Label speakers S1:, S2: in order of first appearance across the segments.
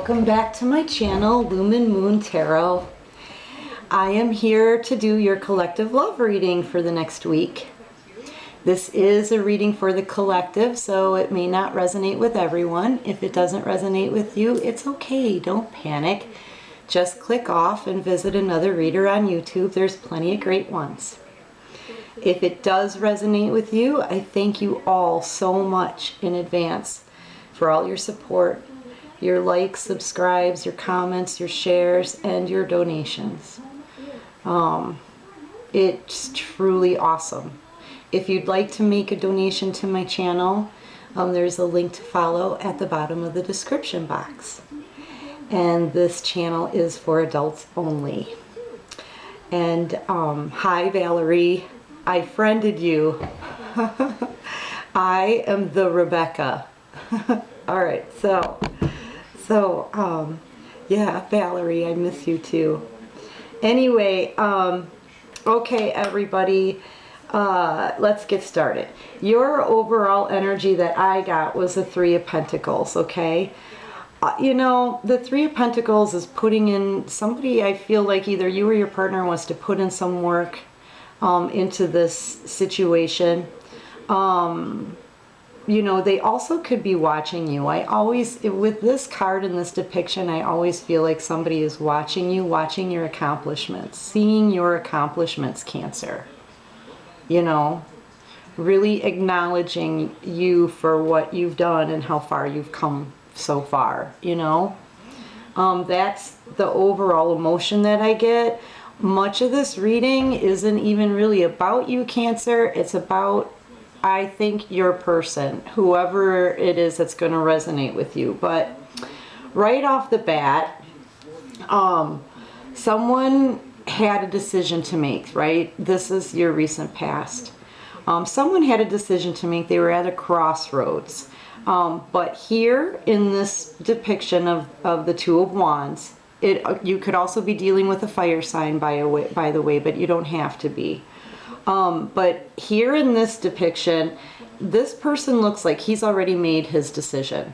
S1: Welcome back to my channel, Lumen Moon Tarot. I am here to do your collective love reading for the next week. This is a reading for the collective, so it may not resonate with everyone. If it doesn't resonate with you, it's okay. Don't panic. Just click off and visit another reader on YouTube. There's plenty of great ones. If it does resonate with you, I thank you all so much in advance for all your support, your likes, subscribes, your comments, your shares, and your donations. It's truly awesome. If you'd like to make a donation to my channel, there's a link to follow at the bottom of the description box. And this channel is for adults only. And hi Valerie, I friended you. I am the Rebecca. All right, so yeah, Valerie, I miss you too. Anyway, okay, everybody, let's get started. Your overall energy that I got was the Three of Pentacles, okay? You know, the Three of Pentacles is putting in somebody, I feel like either you or your partner wants to put in some work into this situation. You know, they also could be watching you. I always, with this card and this depiction, I always feel like somebody is watching you, watching your accomplishments, seeing your accomplishments, Cancer. You know, really acknowledging you for what you've done and how far you've come so far, you know. That's the overall emotion that I get. Much of this reading isn't even really about you, Cancer. It's about, I think, your person, whoever it is that's going to resonate with you. But right off the bat, someone had a decision to make, right? This is your recent past. Someone had a decision to make. They were at a crossroads. But here in this depiction of the Two of Wands, you could also be dealing with a fire sign, by the way, but you don't have to be. But here in this depiction, this person looks like he's already made his decision,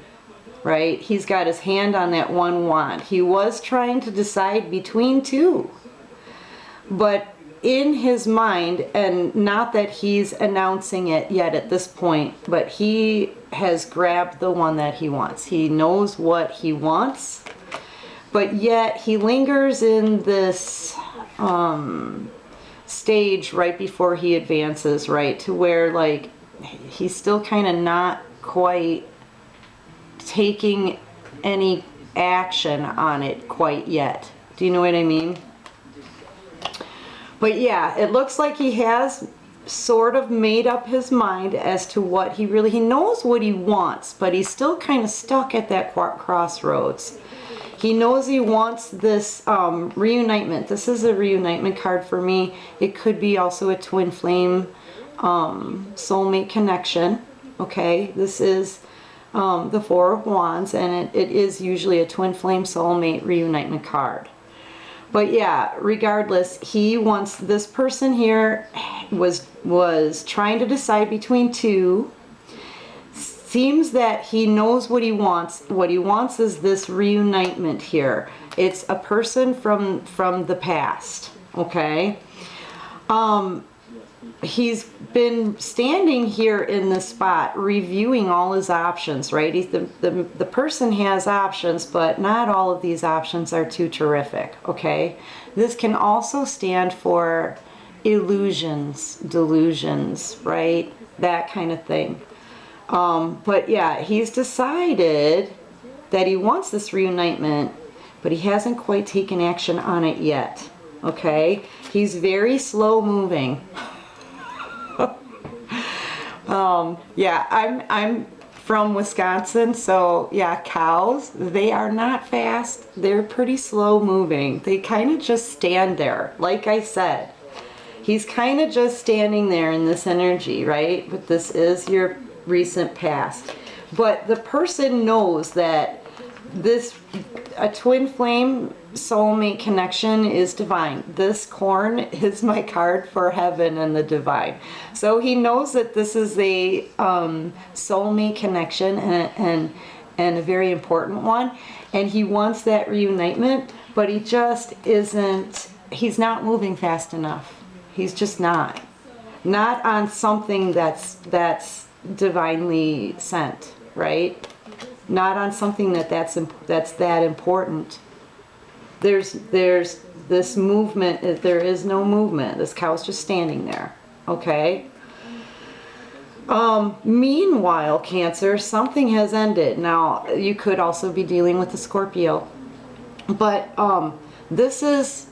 S1: right? He's got his hand on that one wand. He was trying to decide between two, but in his mind, and not that he's announcing it yet at this point, but he has grabbed the one that he wants. He knows what he wants, but yet he lingers in this stage right before he advances, right, to where like he's still kind of not quite taking any action on it quite yet. Do you know what I mean? But yeah, it looks like he has sort of made up his mind as to what he knows what he wants, but he's still kind of stuck at that crossroads. He knows he wants this reunitement. This is a reunitement card for me. It could be also a twin flame soulmate connection. Okay, this is the Four of Wands, and it is usually a twin flame soulmate reunitement card. But yeah, regardless, he wants, this person here was trying to decide between two. Seems that he knows what he wants. What he wants is this reunitement here. It's a person from the past, okay? He's been standing here in this spot reviewing all his options, right? The person has options, but not all of these options are too terrific, okay? This can also stand for illusions, delusions, right? That kind of thing. But yeah, he's decided that he wants this reunitement, but he hasn't quite taken action on it yet, okay? He's very slow moving. Yeah, I'm from Wisconsin, so yeah, cows, they are not fast. They're pretty slow moving. They kind of just stand there. Like I said, he's kind of just standing there in this energy, right? But this is your recent past. But the person knows that a twin flame soulmate connection is divine. This corn is my card for heaven and the divine. So he knows that this is a soulmate connection, and and a very important one, and he wants that reunitement, but he just isn't, he's not moving fast enough. He's just not. Not on something that's divinely sent, right? Not on something that's that important. There's this movement, there is no movement. This cow's just standing there, okay? Meanwhile, Cancer, something has ended. Now, you could also be dealing with a Scorpio, but this is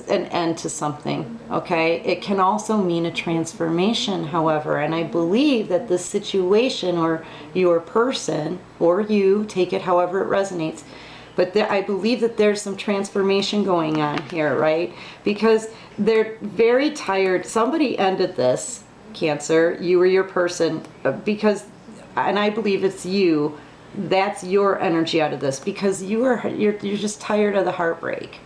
S1: an end to something, okay? It can also mean a transformation, however, and I believe that this situation or your person or you, take it however it resonates, but I believe that there's some transformation going on here, right? Because they're very tired. Somebody ended this, Cancer, you or your person, because, and I believe it's you, that's your energy out of this, because you're just tired of the heartbreak.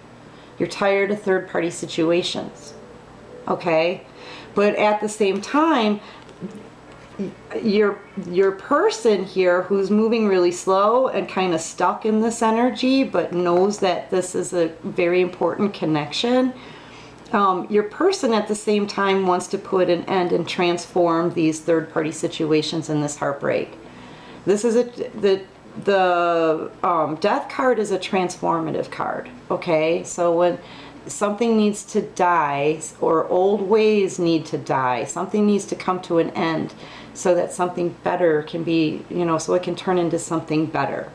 S1: You're tired of third-party situations, okay? But at the same time, your person here who's moving really slow and kind of stuck in this energy, but knows that this is a very important connection, your person at the same time wants to put an end and transform these third-party situations and this heartbreak. This is the death card is a transformative card, okay? So when something needs to die, or old ways need to die, something needs to come to an end so that something better can be, so it can turn into something better.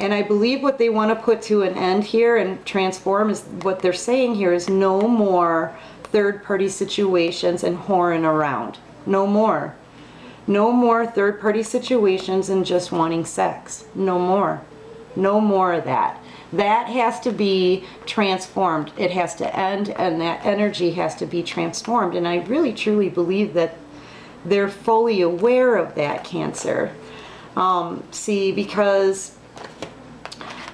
S1: And I believe what they want to put to an end here and transform is, what they're saying here is no more third-party situations and whoring around. No more. No more third-party situations and just wanting sex. No more. No more of that. That has to be transformed. It has to end, and that energy has to be transformed. And I really, truly believe that they're fully aware of that, Cancer. See, because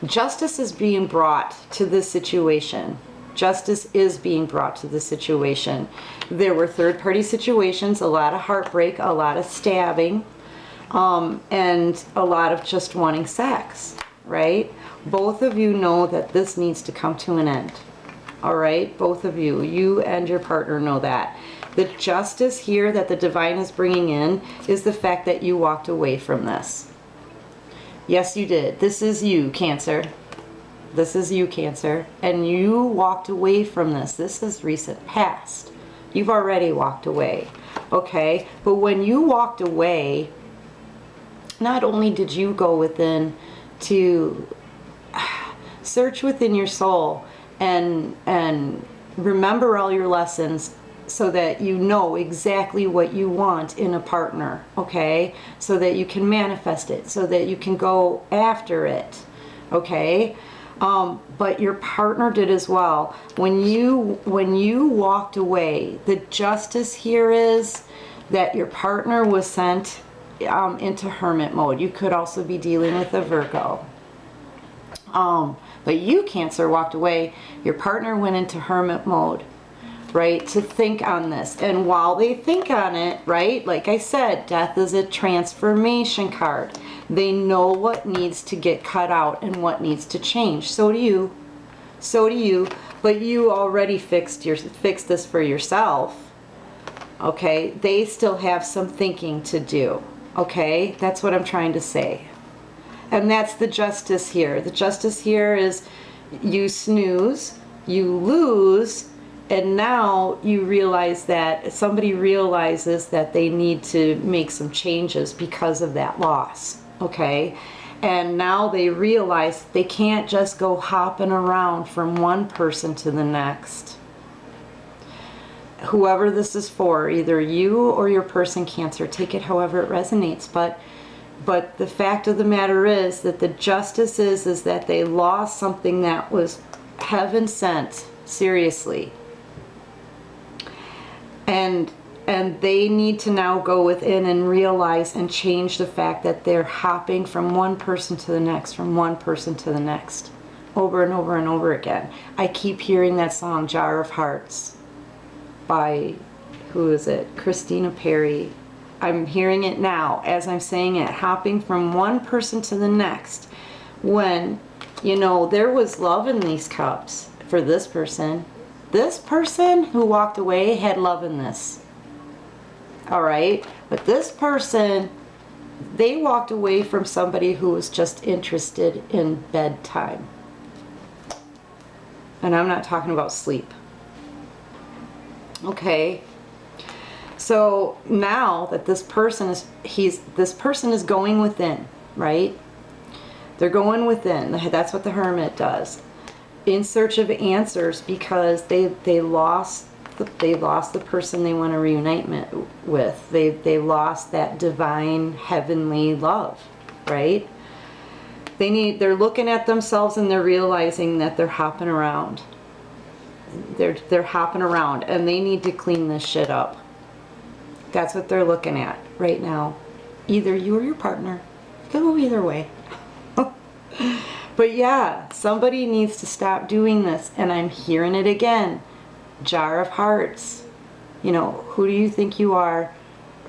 S1: justice is being brought to this situation. Justice is being brought to the situation. There were third-party situations, a lot of heartbreak, a lot of stabbing, and a lot of just wanting sex, right? Both of you know that this needs to come to an end, all right? Both of you, you and your partner know that. The justice here that the divine is bringing in is the fact that you walked away from this. Yes, you did. This is you, Cancer. This is you, Cancer. And you walked away from this. This is recent past. You've already walked away. Okay? But when you walked away, not only did you go within to search within your soul and remember all your lessons so that you know exactly what you want in a partner, okay? So that you can manifest it, so that you can go after it, okay? But your partner did as well. When you walked away, the justice here is that your partner was sent into hermit mode. You could also be dealing with a Virgo. But you, Cancer, walked away. Your partner went into hermit mode, right, to think on this. And while they think on it, right, like I said, death is a transformation card. They know what needs to get cut out and what needs to change. So do you. So do you. But you already fixed this for yourself. Okay? They still have some thinking to do. Okay? That's what I'm trying to say. And that's the justice here. The justice here is you snooze, you lose, and now you realize that somebody realizes that they need to make some changes because of that loss. Okay? And now they realize they can't just go hopping around from one person to the next. Whoever this is for, either you or your person, Cancer, take it however it resonates. But the fact of the matter is that the justice is that they lost something that was heaven sent, seriously. And they need to now go within and realize and change the fact that they're hopping from one person to the next, from one person to the next, over and over and over again. I keep hearing that song, Jar of Hearts, by, who is it? Christina Perri. I'm hearing it now as I'm saying it, hopping from one person to the next. When, you know, there was love in these cups for this person. This person who walked away had love in this. All right? But this person, they walked away from somebody who was just interested in bedtime. And I'm not talking about sleep. Okay? So now that this person is going within, right? They're going within. That's what the Hermit does. In search of answers, because they lost the person they want to reunite with. They lost that divine heavenly love, right? They're looking at themselves and they're realizing that they're hopping around. They're hopping around and they need to clean this shit up. That's what they're looking at right now. Either you or your partner. It could go either way. But yeah, somebody needs to stop doing this. And I'm hearing it again. Jar of Hearts. You know, who do you think you are?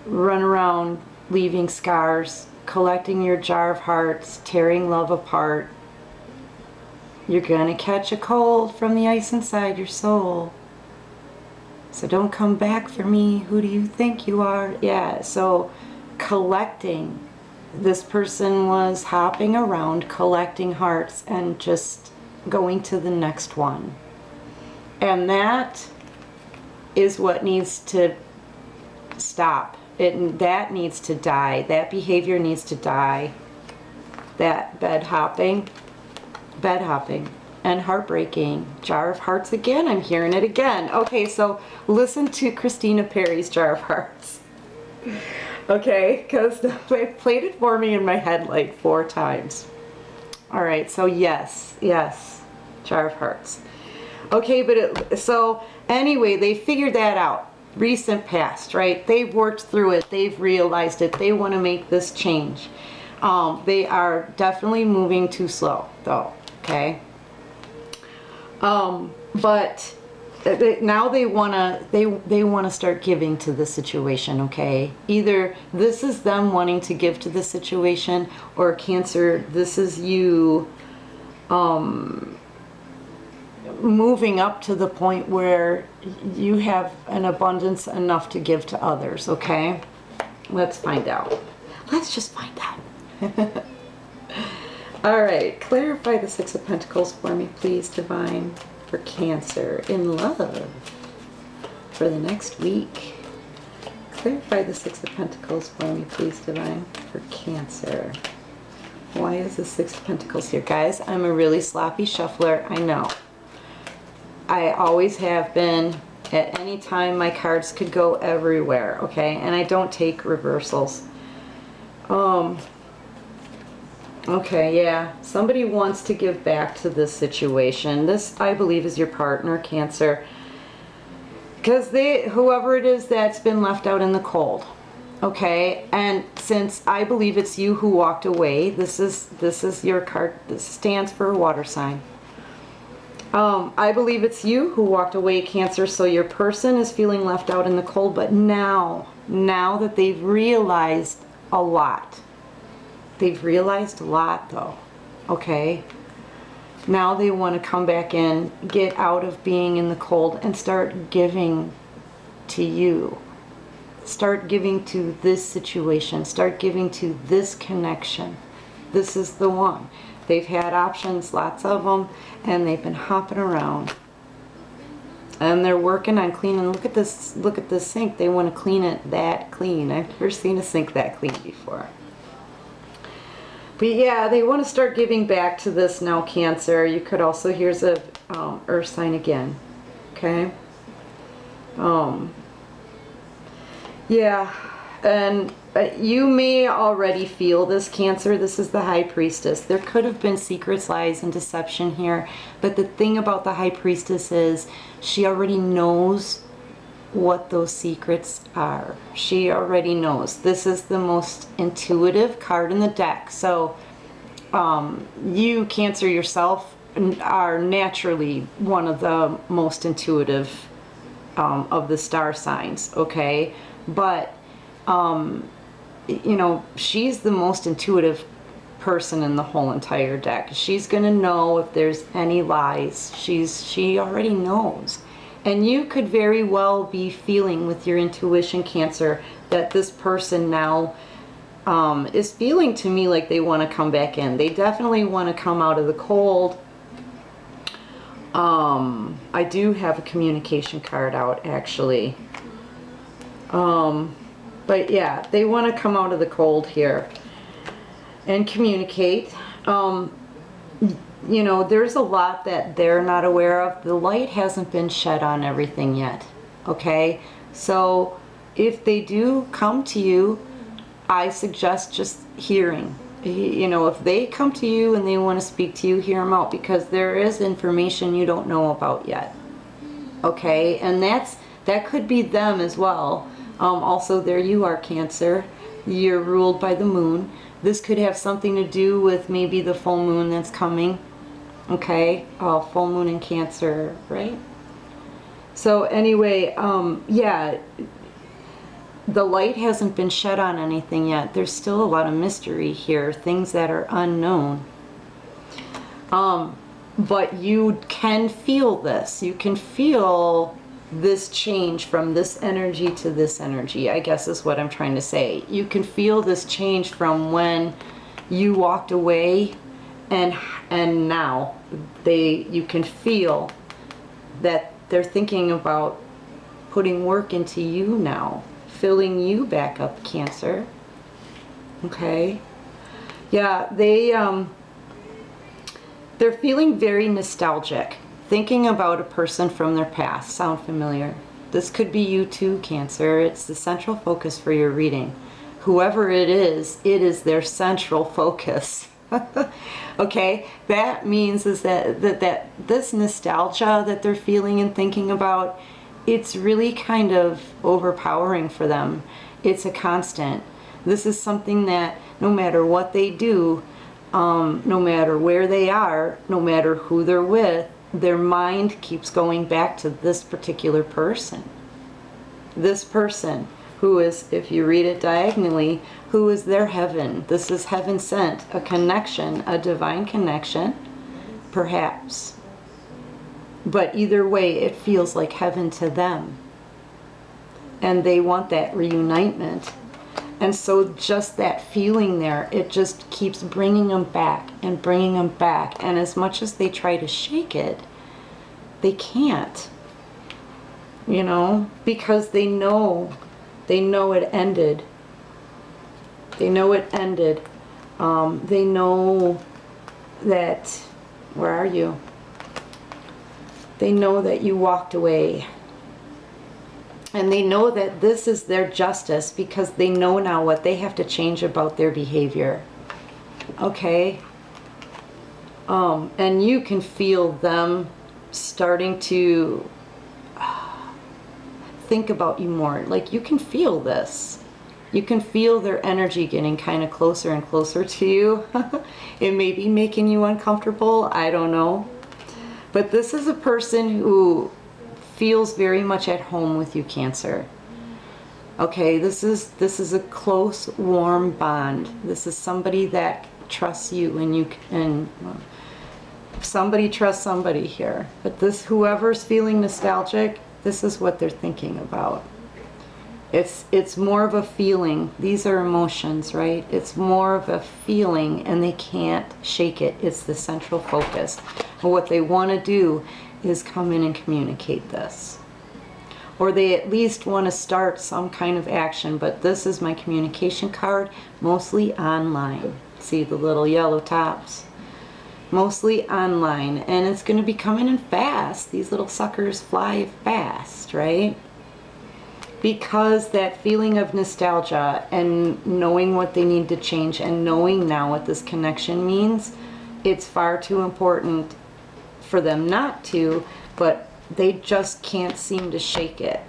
S1: Run around leaving scars, collecting your jar of hearts, tearing love apart. You're gonna catch a cold from the ice inside your soul. So don't come back for me. Who do you think you are? Yeah, so collecting. This person was hopping around collecting hearts and just going to the next one. And that is what needs to stop. That needs to die. That behavior needs to die. That bed hopping, and heartbreaking. Jar of Hearts again. I'm hearing it again. Okay, so listen to Christina Perry's Jar of Hearts. Okay, because they played it for me in my head like 4 times. All right, so yes, Jar of Hearts. Okay, but so anyway, they figured that out. Recent past, right? They've worked through it. They've realized it. They want to make this change. They are definitely moving too slow, though. Okay. But now they wanna start giving to the situation. Okay. Either this is them wanting to give to the situation, or Cancer, this is you. Moving up to the point where you have an abundance enough to give to others, okay? Let's find out. Let's just find out. All right, clarify the Six of Pentacles for me, please, Divine, for Cancer in love for the next week. Clarify the Six of Pentacles for me, please, Divine, for Cancer. Why is the Six of Pentacles here? Guys, I'm a really sloppy shuffler, I know. I always have been. At any time, my cards could go everywhere, okay? And I don't take reversals. Okay, yeah. Somebody wants to give back to this situation. This, I believe, is your partner, Cancer. Because whoever it is that's been left out in the cold, okay? And since I believe it's you who walked away, this is your card. This stands for a water sign. I believe it's you who walked away, Cancer, so your person is feeling left out in the cold, but now that they've realized a lot. They've realized a lot, though, okay? Now they want to come back in, get out of being in the cold, and start giving to you. Start giving to this situation. Start giving to this connection. This is the one. They've had options, lots of them, and they've been hopping around. And they're working on cleaning. Look at this sink. They want to clean it that clean. I've never seen a sink that clean before. But yeah, they want to start giving back to this now, Cancer. You could also, here's a earth sign again. Okay? Yeah, and you may already feel this, Cancer. This is the High Priestess. There could have been secrets, lies, and deception here. But the thing about the High Priestess is she already knows what those secrets are. She already knows. This is the most intuitive card in the deck. So you, Cancer, yourself are naturally one of the most intuitive of the star signs, okay? But You know, she's the most intuitive person in the whole entire deck. She's going to know if there's any lies. She already knows. And you could very well be feeling with your intuition, Cancer, that this person now is feeling to me like they want to come back in. They definitely want to come out of the cold. I do have a communication card out, actually. But yeah, they want to come out of the cold here and communicate. You know, there's a lot that they're not aware of. The light hasn't been shed on everything yet. Okay? So if they do come to you, I suggest just hearing. You know, if they come to you and they want to speak to you, hear them out, because there is information you don't know about yet. Okay? And that could be them as well. Also, there you are, Cancer. You're ruled by the moon. This could have something to do with maybe the full moon that's coming. Okay? Full moon in Cancer, right? So anyway, yeah, the light hasn't been shed on anything yet. There's still a lot of mystery here, things that are unknown. But you can feel this. You can feel this change from this energy to this energy, I guess is what I'm trying to say. You can feel this change from when you walked away and now you can feel that they're thinking about putting work into you now, filling you back up, Cancer. Okay? Yeah, they're feeling very nostalgic, thinking about a person from their past. Sound familiar? This could be you too, Cancer. It's the central focus for your reading. Whoever it is their central focus. Okay? That means is that this nostalgia that they're feeling and thinking about, it's really kind of overpowering for them. It's a constant. This is something that no matter what they do, no matter where they are, no matter who they're with, their mind keeps going back to this particular person. This person who is, if you read it diagonally, who is their heaven. This is heaven sent, a connection, a divine connection, perhaps. But either way, it feels like heaven to them. And they want that reunitement. And so just that feeling there, it just keeps bringing them back and bringing them back. And as much as they try to shake it, they can't. You know, because they know it ended. They know it ended. They know that, where are you? They know that you walked away. And they know that this is their justice because they know now what they have to change about their behavior. Okay? And you can feel them starting to think about you more. Like, you can feel this. You can feel their energy getting kind of closer and closer to you. It may be making you uncomfortable. I don't know. But this is a person who feels very much at home with you, Cancer. Okay, this is a close, warm bond. This is somebody that trusts you, and somebody trusts somebody here. But this, whoever's feeling nostalgic, this is what they're thinking about. It's more of a feeling. These are emotions, right? It's more of a feeling, and they can't shake it. It's the central focus. And what they want to do is come in and communicate this. Or they at least want to start some kind of action, but this is my communication card, mostly online. See the little yellow tops? Mostly online, and it's going to be coming in fast. These little suckers fly fast, right? Because that feeling of nostalgia and knowing what they need to change and knowing now what this connection means, it's far too important for them not to, but they just can't seem to shake it.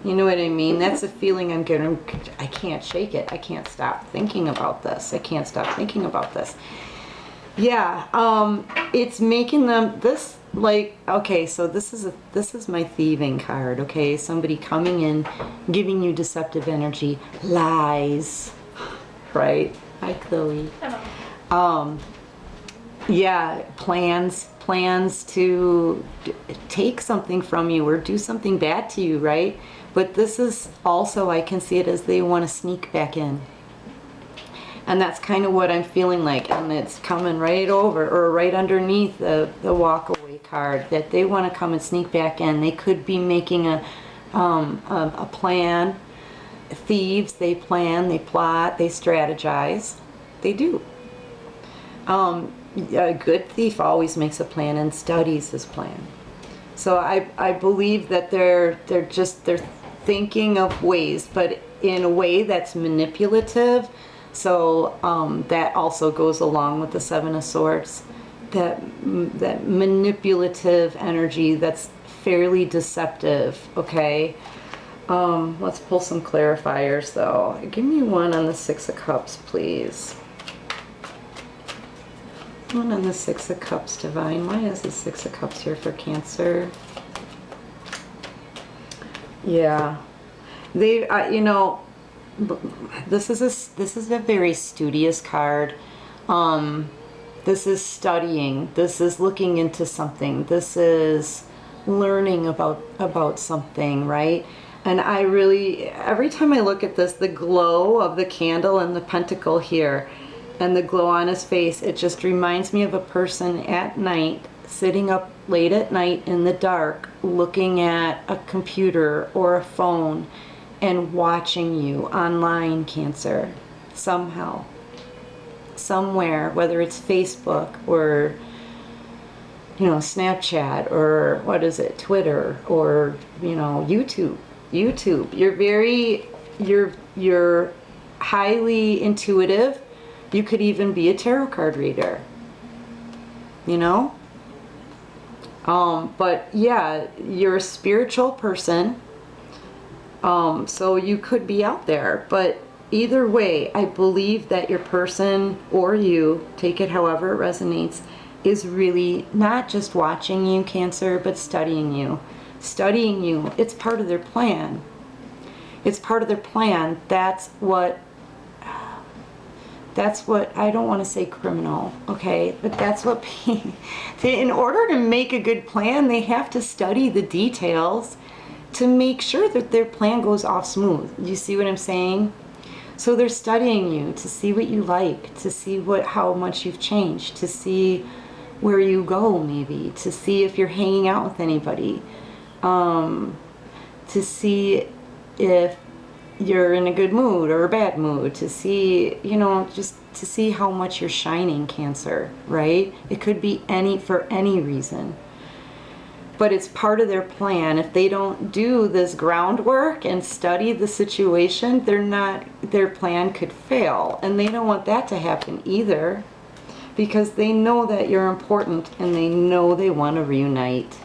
S1: You know what I mean? That's a feeling I'm getting. I can't shake it. I can't stop thinking about this. I can't stop thinking about this. Yeah, it's making them, like, okay, so this is my thieving card, okay? Somebody coming in, giving you deceptive energy, lies, right? Hi, Chloe.
S2: Hello.
S1: Yeah, plans to take something from you or do something bad to you, right? But this is also, I can see it as they want to sneak back in. And that's kind of what I'm feeling like, and it's coming right over or right underneath the walk away card, that they want to come and sneak back in. They could be making a plan. Thieves, they plan, they plot, they strategize. They do. A good thief always makes a plan and studies his plan. So I believe that they're thinking of ways, but in a way that's manipulative. So that also goes along with the Seven of Swords, that manipulative energy that's fairly deceptive. Okay, let's pull some clarifiers though. Give me one on the Six of Cups, please. One on the Six of Cups, Divine. Why is the Six of Cups here for Cancer? Yeah, they, you know, this is a very studious card. This is studying. This is looking into something. This is learning about something, right? And I really, every time I look at this, the glow of the candle and the pentacle here, and the glow on his face, it just reminds me of a person at night, sitting up late at night in the dark, looking at a computer or a phone and watching you online, Cancer, somehow, somewhere, whether it's Facebook or, you know, Snapchat, or what is it, Twitter, or, you know, YouTube. You're highly intuitive. You could even be a tarot card reader, you know? But yeah, you're a spiritual person. So you could be out there, but either way, I believe that your person, or you, take it however it resonates, is really not just watching you, Cancer, but studying you. Studying you. It's part of their plan. It's part of their plan. That's what, I don't want to say criminal, okay? But that's what, in order to make a good plan, they have to study the details to make sure that their plan goes off smooth. You see what I'm saying? So they're studying you to see what you like, to see how much you've changed, to see where you go maybe, to see if you're hanging out with anybody, to see if you're in a good mood or a bad mood, to see, you know, just to see how much you're shining, Cancer, right? It could be for any reason. But it's part of their plan. If they don't do this groundwork and study the situation, their plan could fail. And they don't want that to happen either, because they know that you're important and they know they want to reunite.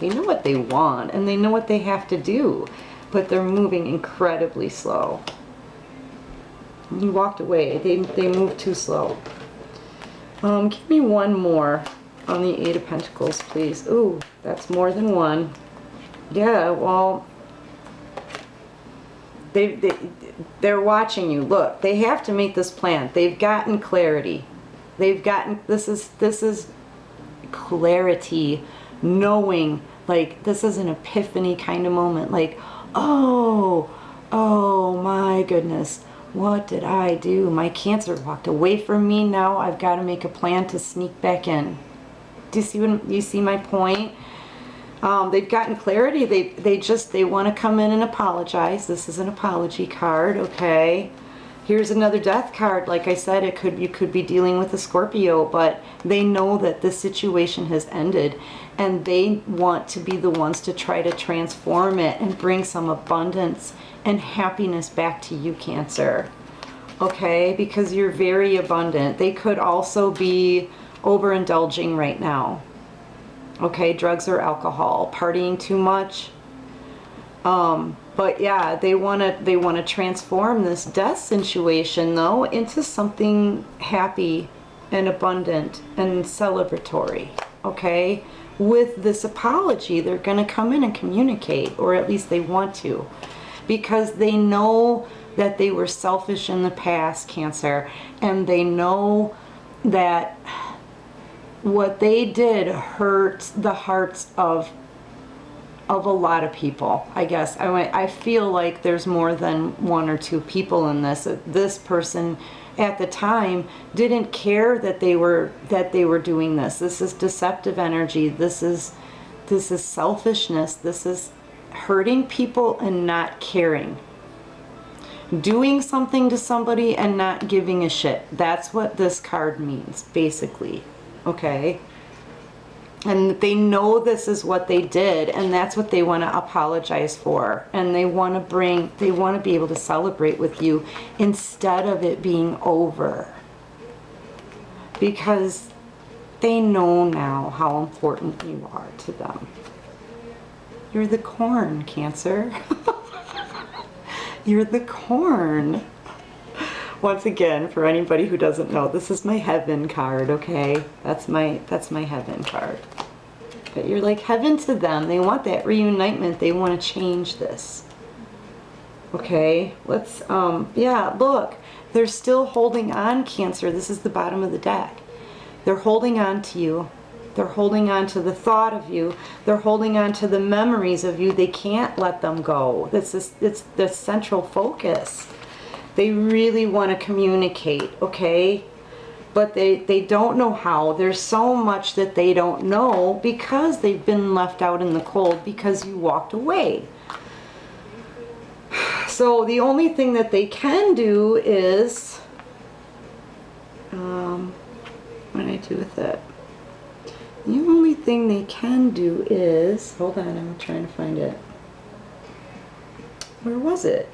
S1: They know what they want and they know what they have to do, but they're moving incredibly slow. You walked away. They moved too slow. Give me one more on the Eight of Pentacles, please. Ooh, that's more than one. Yeah, well, they're watching you. Look, they have to make this plan. They've gotten clarity. This is clarity, knowing, like, this is an epiphany kind of moment, like, oh my goodness, what did I do? My Cancer walked away from me. Now I've got to make a plan to sneak back in. Do you see my point? They've gotten clarity. They want to come in and apologize. This is an apology card, okay? Here's another Death card. Like I said, you could be dealing with a Scorpio, but they know that this situation has ended, and they want to be the ones to try to transform it and bring some abundance and happiness back to you, Cancer. Okay? Because you're very abundant. They could also be overindulging right now. Okay? Drugs or alcohol, partying too much. But yeah, they want to transform this death situation though into something happy and abundant and celebratory. Okay? with this apology. They're going to come in and communicate, or at least they want to, because they know that they were selfish in the past, Cancer, and they know that what they did hurt the hearts of a lot of people, I guess. I feel like there's more than one or two people in this. This person at the time didn't care that they were doing this. This is deceptive energy. This is selfishness. This is hurting people and not caring. Doing something to somebody and not giving a shit. That's what this card means, basically. Okay? And they know this is what they did, and that's what they want to apologize for. And they want to be able to celebrate with you instead of it being over. Because they know now how important you are to them. You're the corn, Cancer. You're the corn. Once again, for anybody who doesn't know, this is my heaven card, okay? That's my heaven card. But you're like heaven to them. They want that reunitement. They want to change this. Okay? Let's, yeah, look. They're still holding on, Cancer. This is the bottom of the deck. They're holding on to you. They're holding on to the thought of you. They're holding on to the memories of you. They can't let them go. It's the central focus. They really want to communicate, okay? But they don't know how. There's so much that they don't know because they've been left out in the cold because you walked away. So the only thing that they can do is, what do I do with it? The only thing they can do is, hold on, I'm trying to find it. Where was it?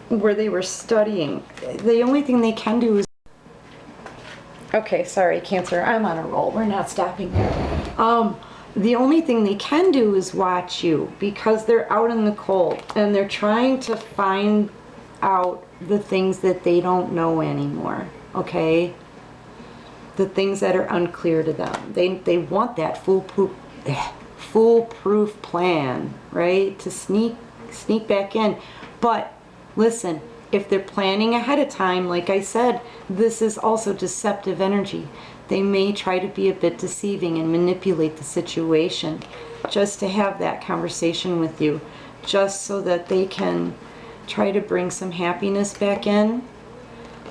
S1: Where they were studying. The only thing they can do is, okay, sorry, Cancer, I'm on a roll. We're not stopping here. The only thing they can do is watch you because they're out in the cold and they're trying to find out the things that they don't know anymore, okay? The things that are unclear to them. They want that foolproof plan, right? To sneak back in. But listen, if they're planning ahead of time, like I said, this is also deceptive energy. They may try to be a bit deceiving and manipulate the situation just to have that conversation with you, just so that they can try to bring some happiness back in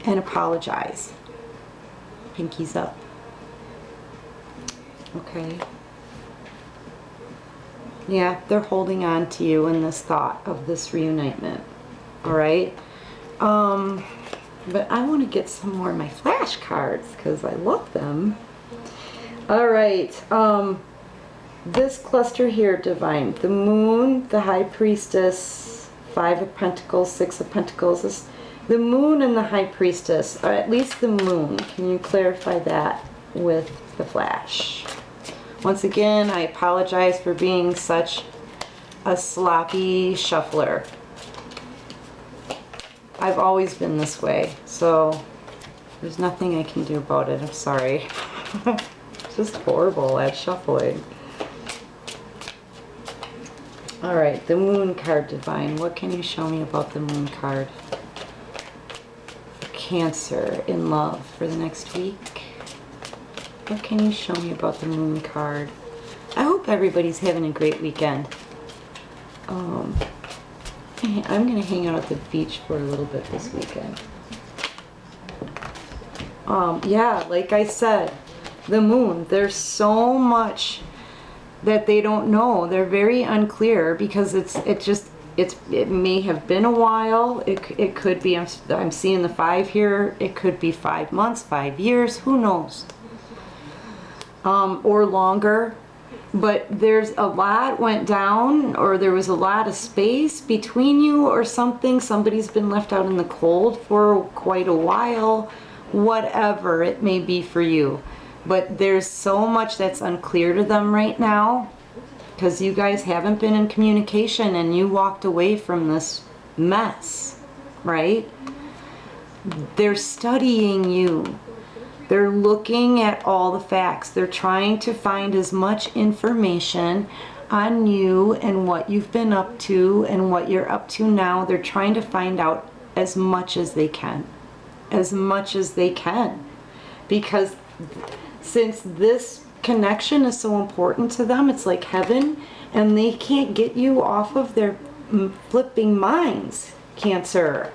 S1: and apologize. Pinkies up. Okay. Yeah, they're holding on to you in this thought of this reunitement. All right. But I want to get some more of my flashcards because I love them. All right. This cluster here, Divine. The Moon, the High Priestess, 5 of Pentacles, 6 of Pentacles. The Moon and the High Priestess, or at least the Moon. Can you clarify that with the flash? Once again, I apologize for being such a sloppy shuffler. I've always been this way, so there's nothing I can do about it. I'm sorry. Just horrible at shuffling. Alright, the Moon card, Divine. What can you show me about the Moon card? For Cancer in love for the next week. What can you show me about the Moon card? I hope everybody's having a great weekend. I'm going to hang out at the beach for a little bit this weekend. Yeah, like I said, the Moon, there's so much that they don't know. They're very unclear because it may have been a while. It could be, I'm seeing the 5 here. It could be 5 months, 5 years, who knows? Or longer. But there's a lot went down, or there was a lot of space between you or something. Somebody's been left out in the cold for quite a while. Whatever it may be for you. But there's so much that's unclear to them right now because you guys haven't been in communication and you walked away from this mess, right? They're studying you. They're looking at all the facts. They're trying to find as much information on you and what you've been up to and what you're up to now. They're trying to find out as much as they can. As much as they can. Because since this connection is so important to them, it's like heaven, and they can't get you off of their flipping minds, Cancer.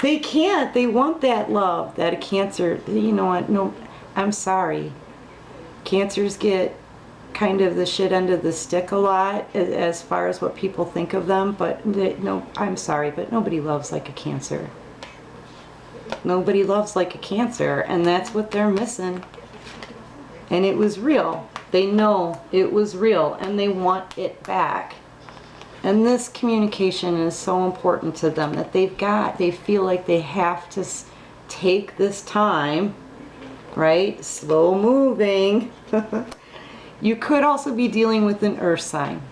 S1: They can't. They want that love, that a Cancer, you know what, no, I'm sorry. Cancers get kind of the shit end of the stick a lot as far as what people think of them, but no, I'm sorry, but nobody loves like a Cancer. Nobody loves like a Cancer, and that's what they're missing. And it was real. They know it was real, and they want it back. And this communication is so important to them that they feel like they have to take this time, right? Slow moving. You could also be dealing with an earth sign.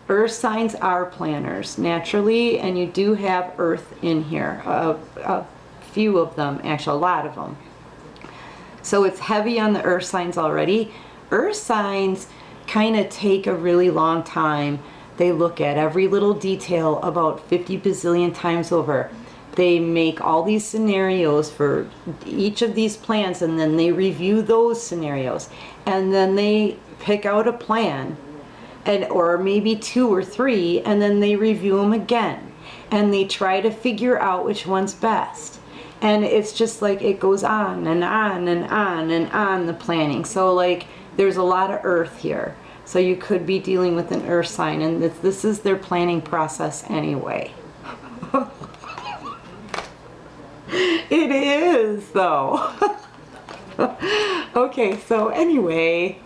S1: Earth signs are planners naturally, and you do have earth in here. A few of them, actually a lot of them. So it's heavy on the earth signs already. Earth signs kind of take a really long time. They look at every little detail about 50 bazillion times over. They make all these scenarios for each of these plans, and then they review those scenarios. And then they pick out a plan, or maybe 2 or 3, and then they review them again. And they try to figure out which one's best. And it's just like it goes on and on and on and on, the planning. So like there's a lot of earth here. So you could be dealing with an earth sign, and this is their planning process anyway. It is though. Okay, so anyway.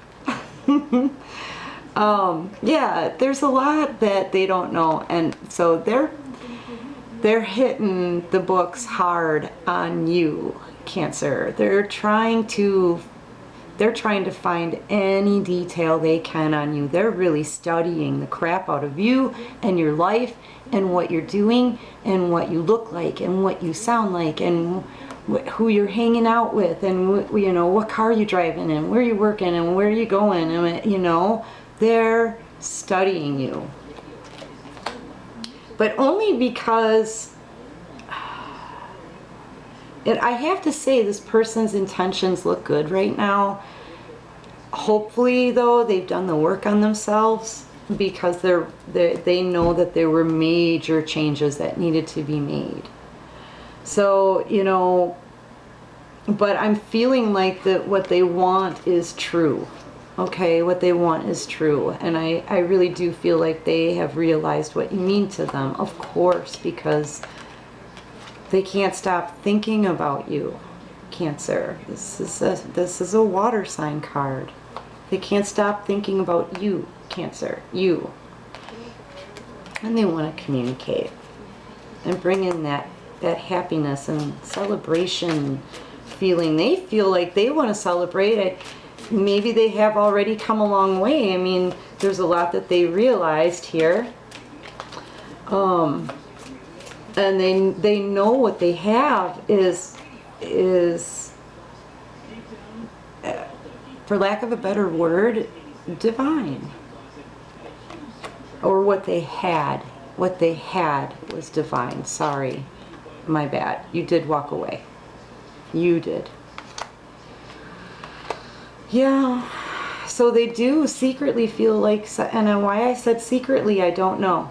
S1: Yeah, there's a lot that they don't know, and so they're hitting the books hard on you, Cancer. They're trying to find any detail they can on you. They're really studying the crap out of you and your life and what you're doing and what you look like and what you sound like and who you're hanging out with and what car you're driving and where you're working and where you're going, and they're studying you. But only because I have to say this person's intentions look good right now. Hopefully, though, they've done the work on themselves, because they know that there were major changes that needed to be made. So, but I'm feeling like that what they want is true. Okay, what they want is true. And I really do feel like they have realized what you mean to them, of course, because they can't stop thinking about you, Cancer. This is a water sign card. They can't stop thinking about you, Cancer, you. And they want to communicate and bring in that happiness and celebration feeling. They feel like they want to celebrate it. Maybe they have already come a long way. I mean, there's a lot that they realized here. And they know what they have is for lack of a better word, divine. Or what they had was divine. Sorry, my bad. You did walk away. You did. Yeah, so they do secretly feel like, and why I said secretly, I don't know.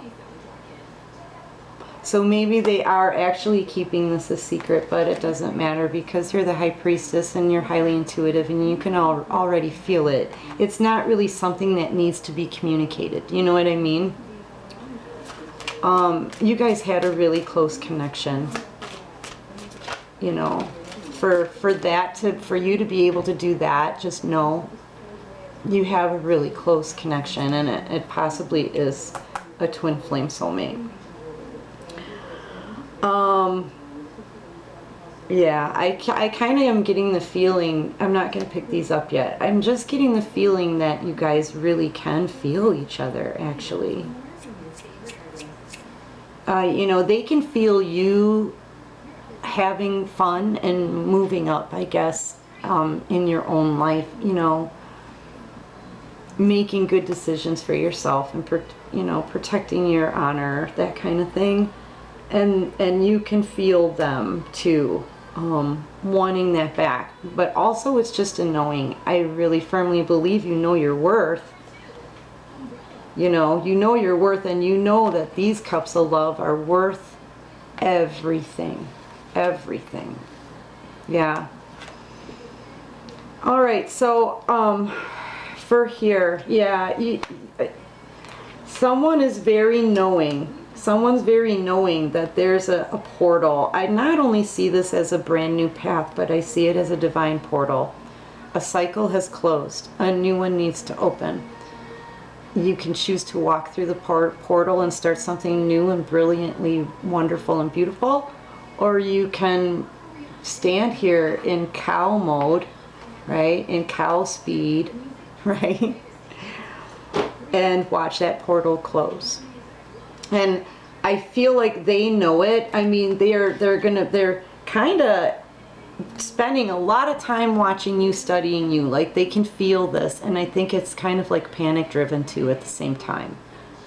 S1: So maybe they are actually keeping this a secret, but it doesn't matter because you're the high priestess and you're highly intuitive and you can already feel it. It's not really something that needs to be communicated. You know what I mean? You guys had a really close connection. For you to be able to do that, just know you have a really close connection, and it possibly is a twin flame soulmate. Yeah, I kind of am getting the feeling, I'm not going to pick these up yet, I'm just getting the feeling that you guys really can feel each other, actually. They can feel you having fun and moving up, I guess, in your own life, you know, making good decisions for yourself and, you know, protecting your honor, that kind of thing. And you can feel them too, wanting that back. But also it's just a knowing. I really firmly believe you know your worth. You know your worth, and you know that these cups of love are worth everything. Everything. Yeah. All right, so for here, yeah, someone is very knowing. Someone's very knowing that there's a portal. I not only see this as a brand new path, but I see it as a divine portal. A cycle has closed. A new one needs to open. You can choose to walk through the portal and start something new and brilliantly wonderful and beautiful, or you can stand here in cow mode, right? In cow speed, right? And watch that portal close. And I feel like they know it. I mean, they're kind of spending a lot of time watching you, studying you. Like, they can feel this, and I think it's kind of like panic driven too at the same time.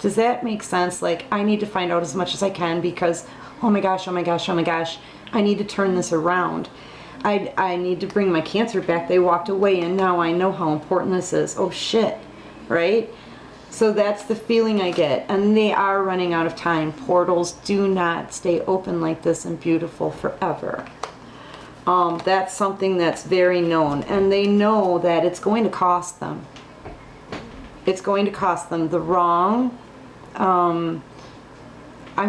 S1: Does that make sense? Like, I need to find out as much as I can because, oh my gosh, I need to turn this around. I need to bring my cancer back. They walked away, and now I know how important this is. Oh shit, right? So that's the feeling I get. And they are running out of time. Portals do not stay open like this and beautiful forever. That's something that's very known. And they know that it's going to cost them. It's going to cost them the wrong, I'm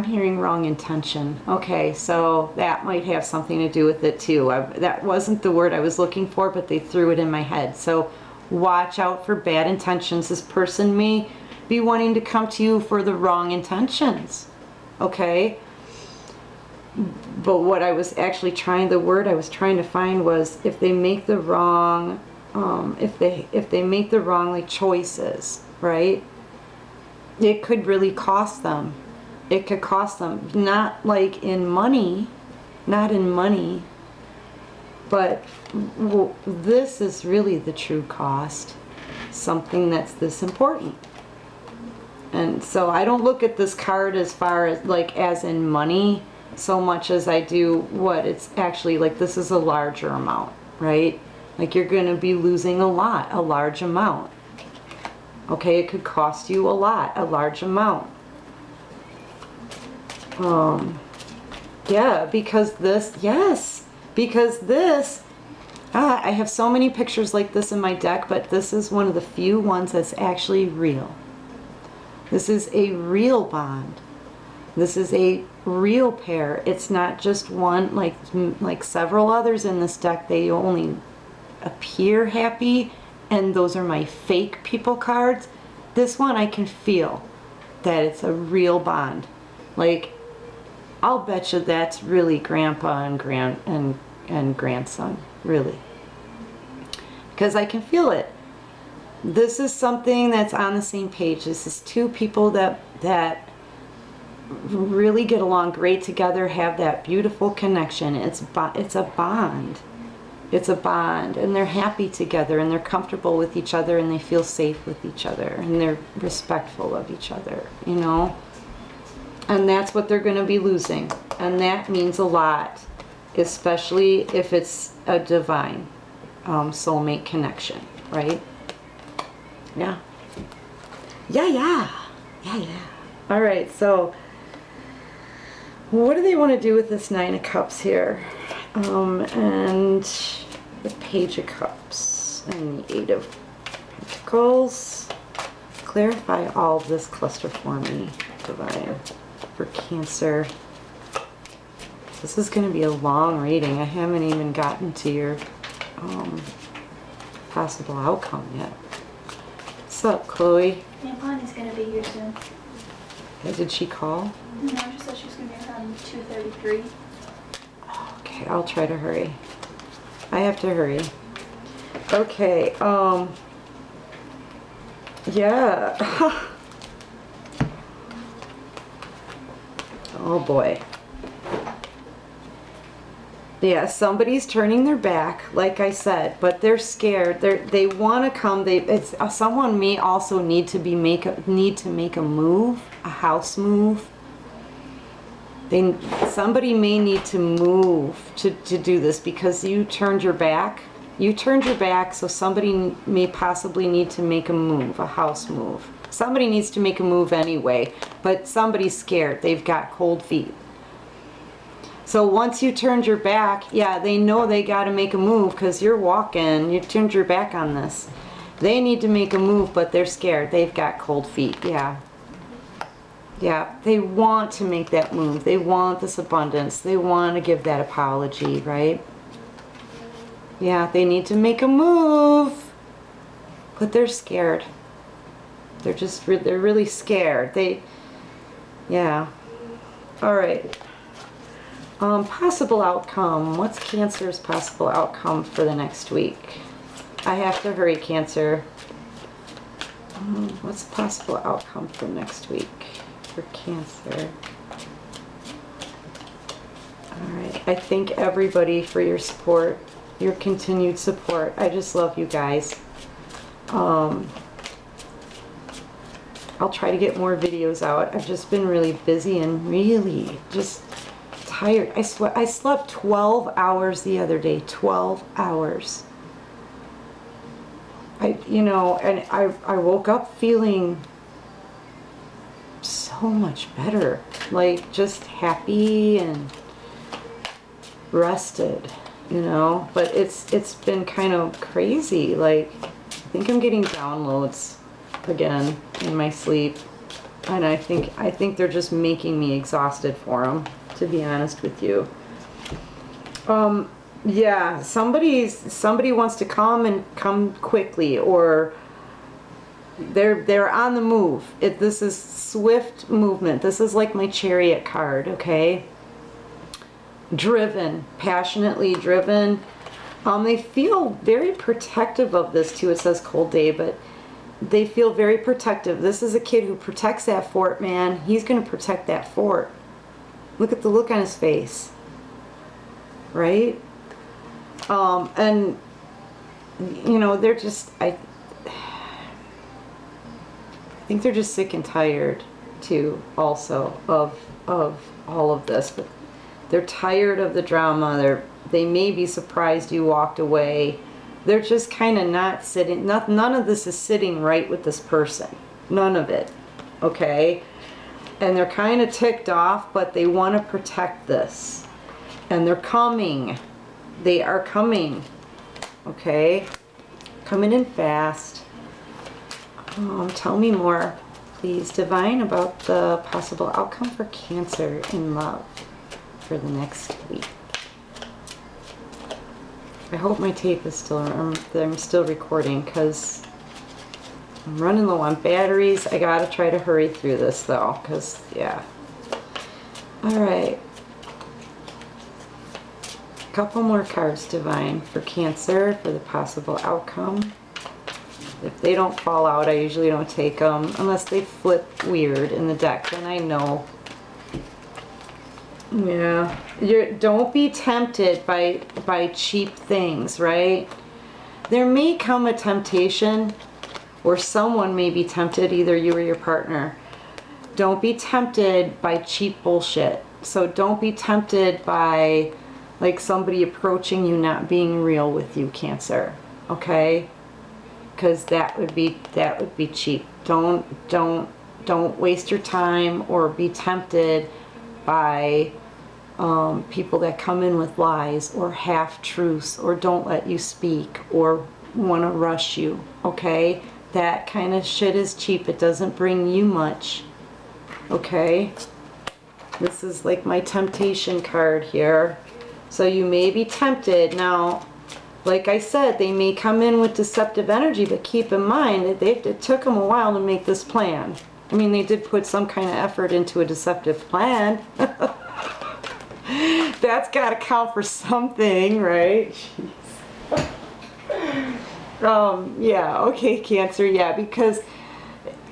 S1: hearing wrong intention. Okay, so that might have something to do with it too. That wasn't the word I was looking for, but they threw it in my head. So watch out for bad intentions. This person may be wanting to come to you for the wrong intentions. Okay? But what I was actually the word I was trying to find was if they make the wrong, if they make the wrong like choices, right? It could really cost them. It could cost them, not like in money, not in money, but this is really the true cost, something that's this important. And so I don't look at this card as far as like as in money so much as I do what it's actually like. This is a larger amount, right? Like you're going to be losing a large amount. Okay, it could cost you a large amount. Yeah, because this, I have so many pictures like this in my deck, but this is one of the few ones that's actually real. This is a real bond. This is a real pair. It's not just one, like several others in this deck, they only appear happy, and those are my fake people cards. This one I can feel that it's a real bond. Like, I'll bet you that's really grandpa and grandson, really. Because I can feel it. This is something that's on the same page. This is two people that really get along great together, have that beautiful connection. It's a bond. It's a bond, and they're happy together, and they're comfortable with each other, and they feel safe with each other, and they're respectful of each other, you know? And that's what they're going to be losing, and that means a lot, especially if it's a divine soulmate connection, right? Yeah. Yeah. All right, so what do they want to do with this Nine of Cups here? And the Page of Cups and the Eight of Pentacles. Clarify all of this cluster for me, divine, for Cancer. This is going to be a long reading. I haven't even gotten to your possible outcome yet. What's up, Chloe?
S2: Aunt Bonnie's going to be here soon.
S1: Did she call?
S2: No, she said she was going to be around 2:33.
S1: Okay, I'll try to hurry. I have to hurry. Okay, yeah. Oh boy. Yeah, somebody's turning their back, like I said, but they're scared. They want to come. Someone may also need to need to make a move, a house move. Somebody may need to move to do this because you turned your back. You turned your back, so somebody may possibly need to make a move, a house move. Somebody needs to make a move anyway, but somebody's scared. They've got cold feet. So once you turned your back, yeah, they know they got to make a move because you're walking. You turned your back on this. They need to make a move, but they're scared. They've got cold feet. Yeah. Yeah, they want to make that move. They want this abundance. They want to give that apology, right? Yeah, they need to make a move, but they're scared. They're really scared. Yeah. All right. Possible outcome. What's Cancer's possible outcome for the next week? I have to hurry, Cancer. What's the possible outcome for next week for Cancer? All right. I thank everybody for your support, your continued support. I just love you guys. I'll try to get more videos out. I've just been really busy and really just tired. I slept 12 hours the other day. 12 hours. And I woke up feeling so much better. Like just happy and rested, But it's been kind of crazy. Like I think I'm getting downloads again in my sleep. And I think they're just making me exhausted for them, to be honest with you. Yeah, somebody wants to come quickly, or they're on the move. This is swift movement. This is like my Chariot card, okay? Driven, passionately driven. They feel very protective of this too. It says cold day, but they feel very protective. This is a kid who protects that fort, man. He's going to protect that fort. Look at the look on his face. Right? And, they're just, I think they're just sick and tired, too, also, of all of this. But they're tired of the drama. They may be surprised you walked away. They're just kind of not sitting, none of this is sitting right with this person. None of it. Okay? And they're kind of ticked off, but they want to protect this. And they're coming. They are coming. Okay? Coming in fast. Tell me more, please, Divine, about the possible outcome for Cancer in love for the next week. I hope my tape is still, I'm still recording, because I'm running low on batteries. I gotta try to hurry through this though, because, yeah. Alright. A couple more cards, Divine, for Cancer, for the possible outcome. If they don't fall out, I usually don't take them, unless they flip weird in the deck, then I know. Yeah, don't be tempted by cheap things, right? There may come a temptation, or someone may be tempted, either you or your partner. Don't be tempted by cheap bullshit. So don't be tempted by like somebody approaching you not being real with you, Cancer. Okay? Because that would be cheap. Don't waste your time or be tempted by people that come in with lies or half-truths or don't let you speak or want to rush you, okay? That kind of shit is cheap. It doesn't bring you much, okay? This is like my temptation card here. So you may be tempted. Now, like I said, they may come in with deceptive energy, but keep in mind that it took them a while to make this plan. I mean, they did put some kind of effort into a deceptive plan. That's got to count for something, right? Yeah, okay, Cancer, yeah, because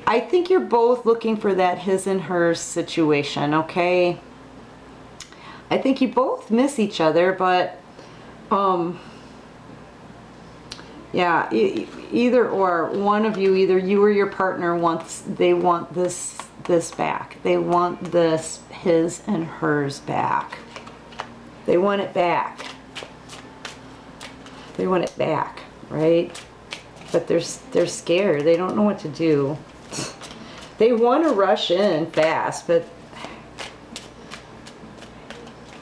S1: I think you're both looking for that his and hers situation, okay? I think you both miss each other, but yeah, either or, one of you, either you or your partner wants, they want this back. They want this, his and hers back. They want it back. They want it back, right? But they're scared. They don't know what to do. They want to rush in fast, but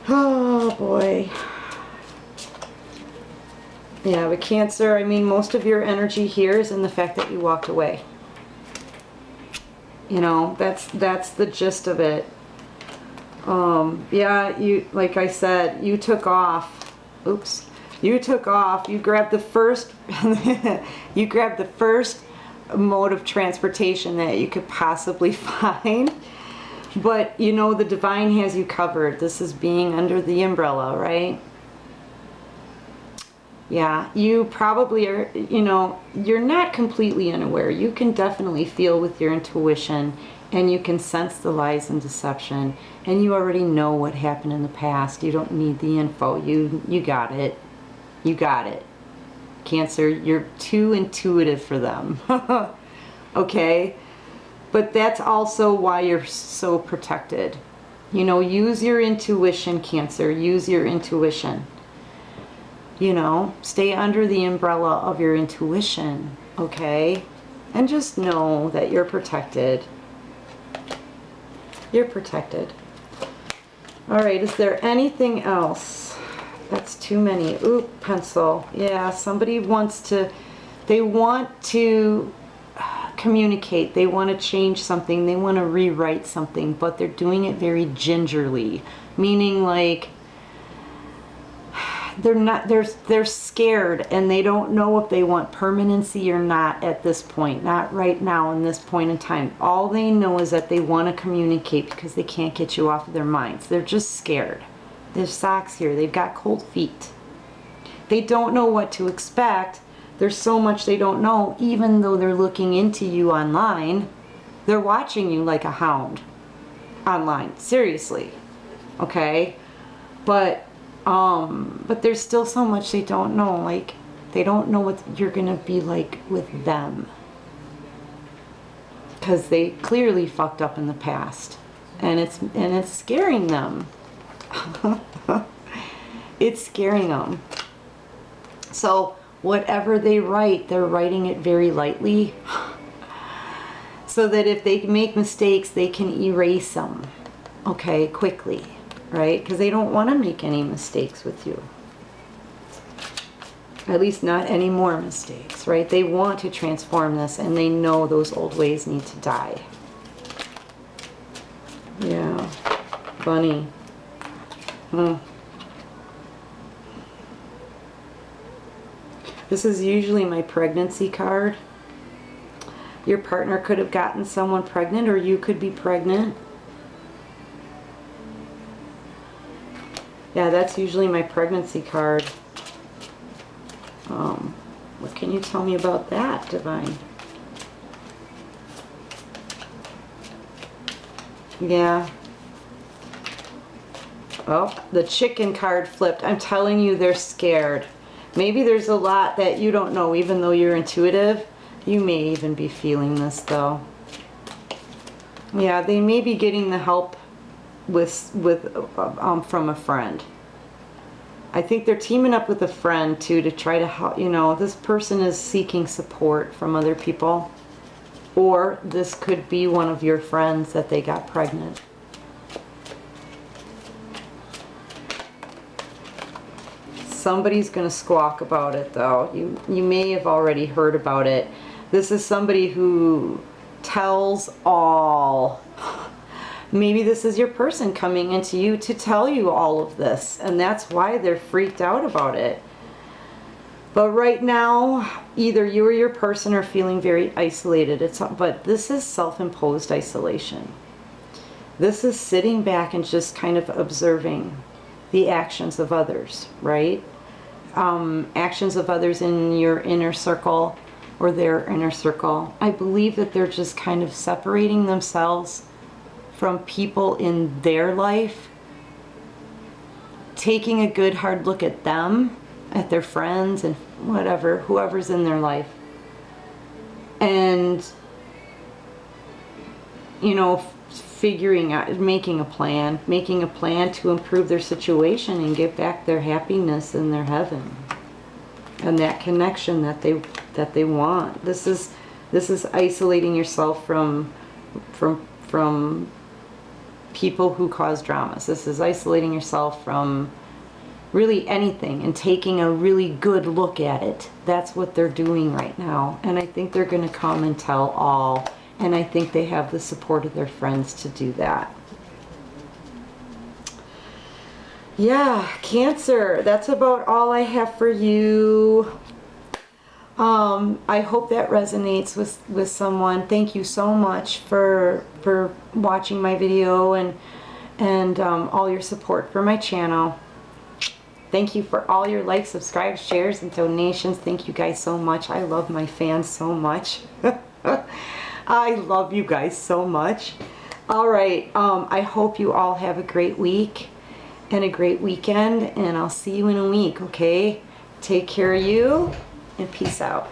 S1: oh boy. Yeah, but Cancer, I mean, most of your energy here is in the fact that you walked away. You know, that's the gist of it. Yeah, you, like I said, you took off. Oops. You took off. You grabbed the first you grabbed the first mode of transportation that you could possibly find. But you know, the divine has you covered. This is being under the umbrella, right? Yeah, you probably are, you know, you're not completely unaware. You can definitely feel with your intuition, and you can sense the lies and deception, and you already know what happened in the past. You don't need the info. You got it. You got it. Cancer, you're too intuitive for them. Okay? But that's also why you're so protected. You know, use your intuition, Cancer. Use your intuition. You know, stay under the umbrella of your intuition, okay? And just know that you're protected. You're protected. All right, is there anything else? That's too many. Ooh, pencil. Yeah, somebody wants to, they want to communicate. They want to change something. They want to rewrite something, but they're doing it very gingerly. Meaning like, they're scared, and they don't know if they want permanency or not at this point, not right now in this point in time. All they know is that they want to communicate because they can't get you off of their minds. They're just scared. There's socks here. They've got cold feet. They don't know what to expect. There's so much they don't know, even though they're looking into you online. They're watching you like a hound online. Seriously. Okay? But there's still so much they don't know. Like, they don't know what you're gonna be like with them, because they clearly fucked up in the past, and it's scaring them. It's scaring them. So whatever they write, they're writing it very lightly, so that if they make mistakes, they can erase them, okay, quickly. Right? Because they don't want to make any mistakes with you. At least not any more mistakes, right? They want to transform this, and they know those old ways need to die. Yeah. Bunny. This is usually my pregnancy card. Your partner could have gotten someone pregnant, or you could be pregnant. Yeah, that's usually my pregnancy card. What can you tell me about that, Divine? Yeah. Oh, the chicken card flipped. I'm telling you, they're scared. Maybe there's a lot that you don't know, even though you're intuitive. You may even be feeling this, though. Yeah, they may be getting the help from a friend. I think they're teaming up with a friend too to try to help. You know, this person is seeking support from other people, or this could be one of your friends that they got pregnant. Somebody's gonna squawk about it, though. You may have already heard about it. This is somebody who tells all. Maybe this is your person coming into you to tell you all of this, and that's why they're freaked out about it. But right now, either you or your person are feeling very isolated. But this is self-imposed isolation. This is sitting back and just kind of observing the actions of others, right? Actions of others in your inner circle or their inner circle. I believe that they're just kind of separating themselves from people in their life taking a good hard look at them, at their friends and whatever, whoever's in their life. And, you know, figuring out, making a plan to improve their situation and get back their happiness and their heaven. And that connection that they want. This is isolating yourself from people who cause dramas. This is isolating yourself from really anything and taking a really good look at it. That's what they're doing right now. And I think they're going to come and tell all. And I think they have the support of their friends to do that. Yeah, Cancer, that's about all I have for you. I hope that resonates with someone. Thank you so much for watching my video and all your support for my channel. Thank you for all your likes, subscribes, shares, and donations. Thank you guys so much. I love my fans so much. I love you guys so much. All right, I hope you all have a great week and a great weekend, and I'll see you in a week, okay? Take care of you, and peace out.